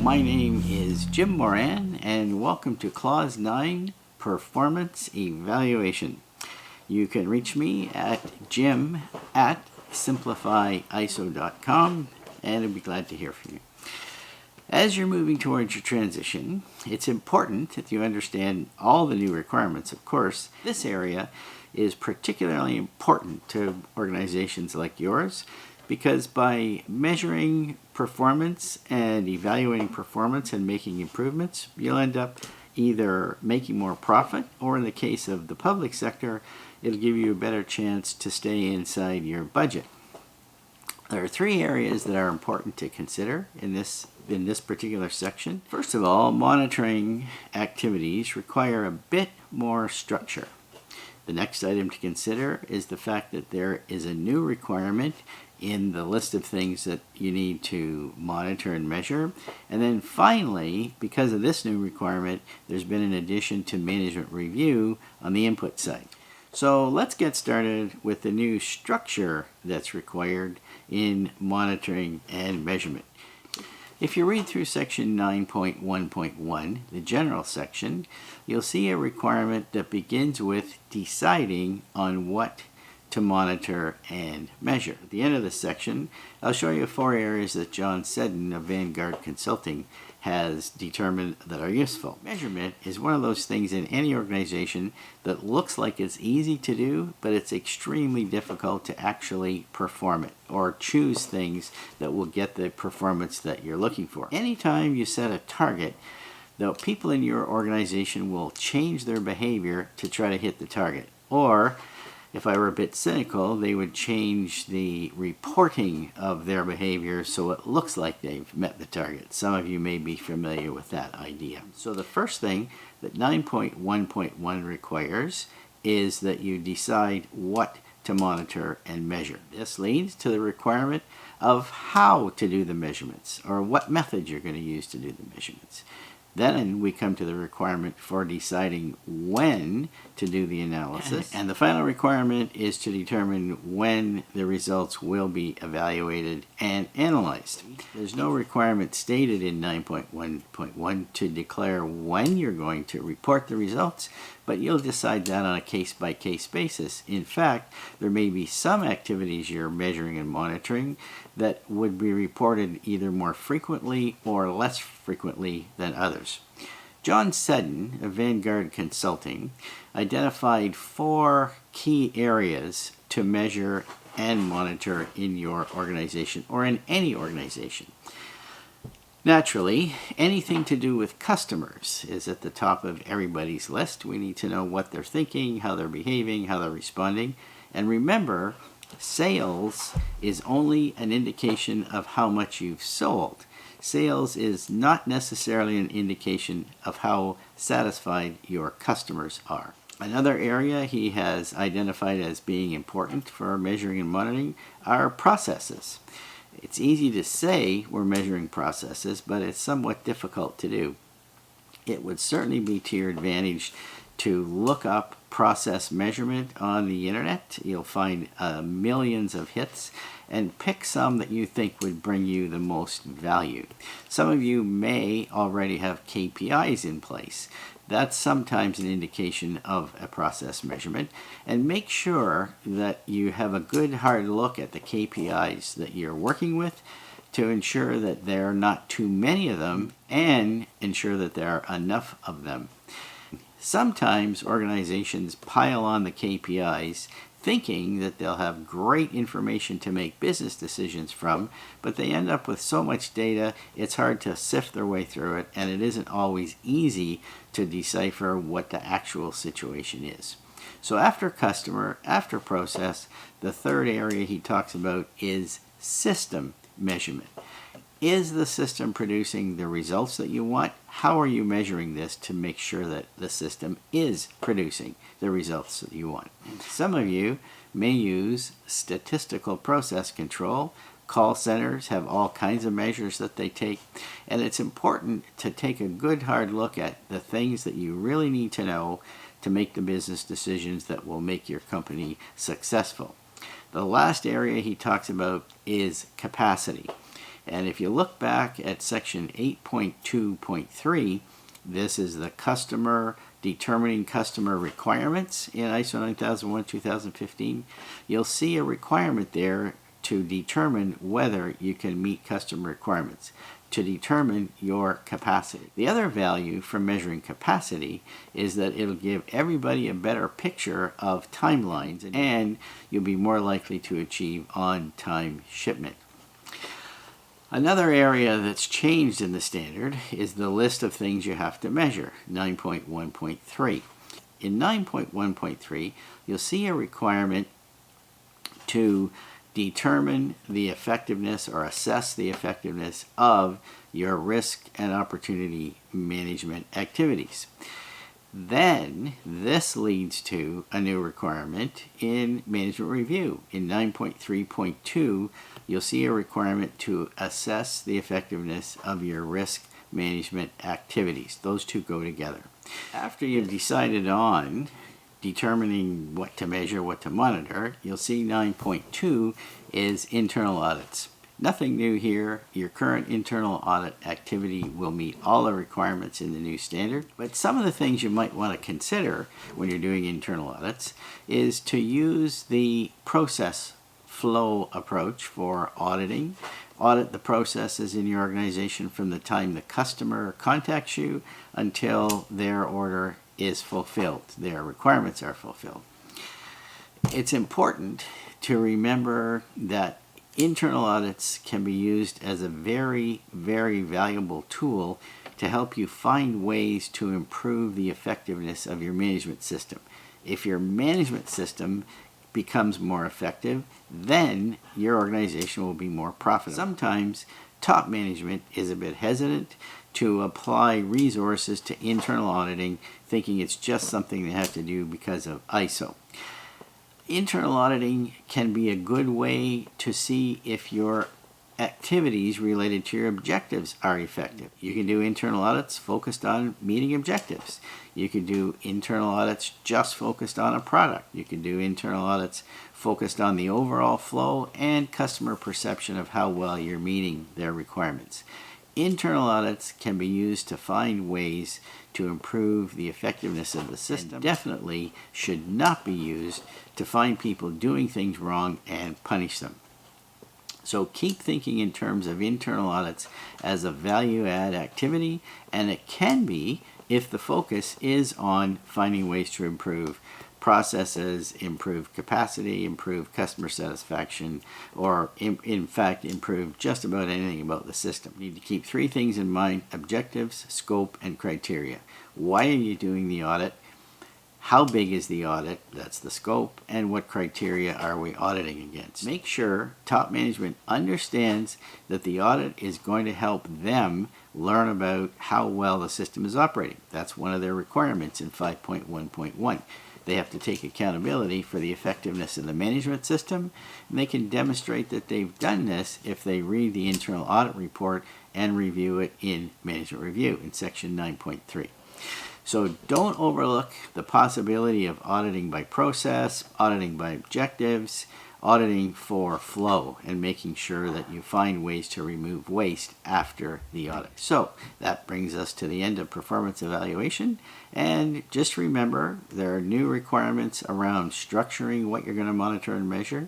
my name is Jim Moran and welcome to Clause 9, Performance Evaluation. You can reach me at jim@simplifyiso.com and I'd be glad to hear from you. As you're moving towards your transition, it's important that you understand all the new requirements, of course. This area is particularly important to organizations like yours because by measuring performance and evaluating performance and making improvements, you'll end up either making more profit or, in the case of the public sector, it'll give you a better chance to stay inside your budget. There are three areas that are important to consider in this particular section. First of all, monitoring activities require a bit more structure. The next item to consider is the fact that there is a new requirement in the list of things that you need to monitor and measure. And then finally, because of this new requirement, there's been an addition to management review on the input side. So let's get started with the new structure that's required in monitoring and measurement. If you read through section 9.1.1, the general section, you'll see a requirement that begins with deciding on what to monitor and measure. At the end of this section, I'll show you 4 areas that John Seddon of Vanguard Consulting has determined that are useful. Measurement is one of those things in any organization that looks like it's easy to do, but it's extremely difficult to actually perform it or choose things that will get the performance that you're looking for. Anytime you set a target, the people in your organization will change their behavior to try to hit the target. Or, if I were a bit cynical, they would change the reporting of their behavior so it looks like they've met the target. Some of you may be familiar with that idea. So the first thing that 9.1.1 requires is that you decide what to monitor and measure. This leads to the requirement of how to do the measurements or what method you're going to use to do the measurements. Then we come to the requirement for deciding when to do the analysis. And the final requirement is to determine when the results will be evaluated and analyzed. There's no requirement stated in 9.1.1 to declare when you're going to report the results, but you'll decide that on a case-by-case basis. In fact, there may be some activities you're measuring and monitoring that would be reported either more frequently or less frequently than others. John Seddon of Vanguard Consulting identified 4 key areas to measure and monitor in your organization or in any organization. Naturally, anything to do with customers is at the top of everybody's list. We need to know what they're thinking, how they're behaving, how they're responding. And remember, sales is only an indication of how much you've sold. Sales is not necessarily an indication of how satisfied your customers are. Another area he has identified as being important for measuring and monitoring are processes. It's easy to say we're measuring processes, but it's somewhat difficult to do. It would certainly be to your advantage to look up process measurement on the internet. You'll find millions of hits and pick some that you think would bring you the most value. Some of you may already have KPIs in place. That's sometimes an indication of a process measurement. And make sure that you have a good hard look at the KPIs that you're working with to ensure that there are not too many of them and ensure that there are enough of them. Sometimes organizations pile on the KPIs thinking that they'll have great information to make business decisions from, but they end up with so much data it's hard to sift their way through it, and it isn't always easy to decipher what the actual situation is. So after customer, after process, the third area he talks about is system measurement. Is the system producing the results that you want? How are you measuring this to make sure that the system is producing the results that you want? Some of you may use statistical process control. Call centers have all kinds of measures that they take, and it's important to take a good hard look at the things that you really need to know to make the business decisions that will make your company successful. The last area he talks about is capacity. And if you look back at section 8.2.3, this is the determining customer requirements in ISO 9001-2015. You'll see a requirement there to determine whether you can meet customer requirements, to determine your capacity. The other value from measuring capacity is that it'll give everybody a better picture of timelines, and you'll be more likely to achieve on-time shipment. Another area that's changed in the standard is the list of things you have to measure, 9.1.3. In 9.1.3, you'll see a requirement to determine the effectiveness or assess the effectiveness of your risk and opportunity management activities. Then this leads to a new requirement in management review. In 9.3.2, you'll see a requirement to assess the effectiveness of your risk management activities. Those two go together. After you've decided on determining what to measure, what to monitor, you'll see 9.2 is internal audits. Nothing new here. Your current internal audit activity will meet all the requirements in the new standard, but some of the things you might want to consider when you're doing internal audits is to use the process flow approach for auditing. Audit the processes in your organization from the time the customer contacts you until their order is fulfilled, their requirements are fulfilled. It's important to remember that internal audits can be used as a very, very valuable tool to help you find ways to improve the effectiveness of your management system. If your management system becomes more effective, then your organization will be more profitable. Sometimes top management is a bit hesitant to apply resources to internal auditing, thinking it's just something they have to do because of ISO. Internal auditing can be a good way to see if your activities related to your objectives are effective. You can do internal audits focused on meeting objectives. You can do internal audits just focused on a product. You can do internal audits focused on the overall flow and customer perception of how well you're meeting their requirements. Internal audits can be used to find ways to improve the effectiveness of the system. And definitely should not be used to find people doing things wrong and punish them. So keep thinking in terms of internal audits as a value-add activity, and it can be if the focus is on finding ways to improve processes, improve capacity, improve customer satisfaction, or in fact improve just about anything about the system. You need to keep three things in mind: objectives, scope, and criteria. Why are you doing the audit? How big is the audit? That's the scope. And what criteria are we auditing against? Make sure top management understands that the audit is going to help them learn about how well the system is operating. That's one of their requirements in 5.1.1. They have to take accountability for the effectiveness of the management system, and they can demonstrate that they've done this if they read the internal audit report and review it in management review in section 9.3. So don't overlook the possibility of auditing by process, auditing by objectives, auditing for flow, and making sure that you find ways to remove waste after the audit. So that brings us to the end of performance evaluation. And just remember, there are new requirements around structuring what you're going to monitor and measure.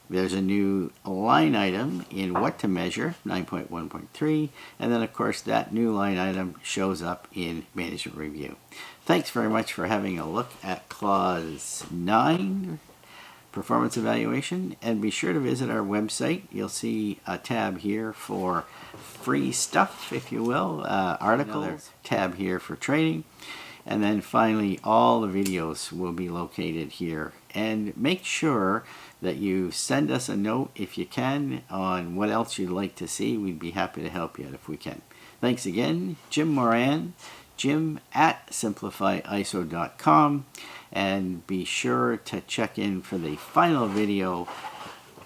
There's a new line item in what to measure, 9.1.3, and then of course that new line item shows up in management review. Thanks very much for having a look at Clause 9, Performance Evaluation, and be sure to visit our website. You'll see a tab here for free stuff, if you will, articles, tab here for training, and then finally all the videos will be located here. And make sure that you send us a note if you can on what else you'd like to see. We'd be happy to help you out if we can. Thanks again. Jim Moran, Jim at simplifyiso.com, and be sure to check in for the final video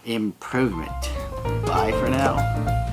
improvement. Bye for now.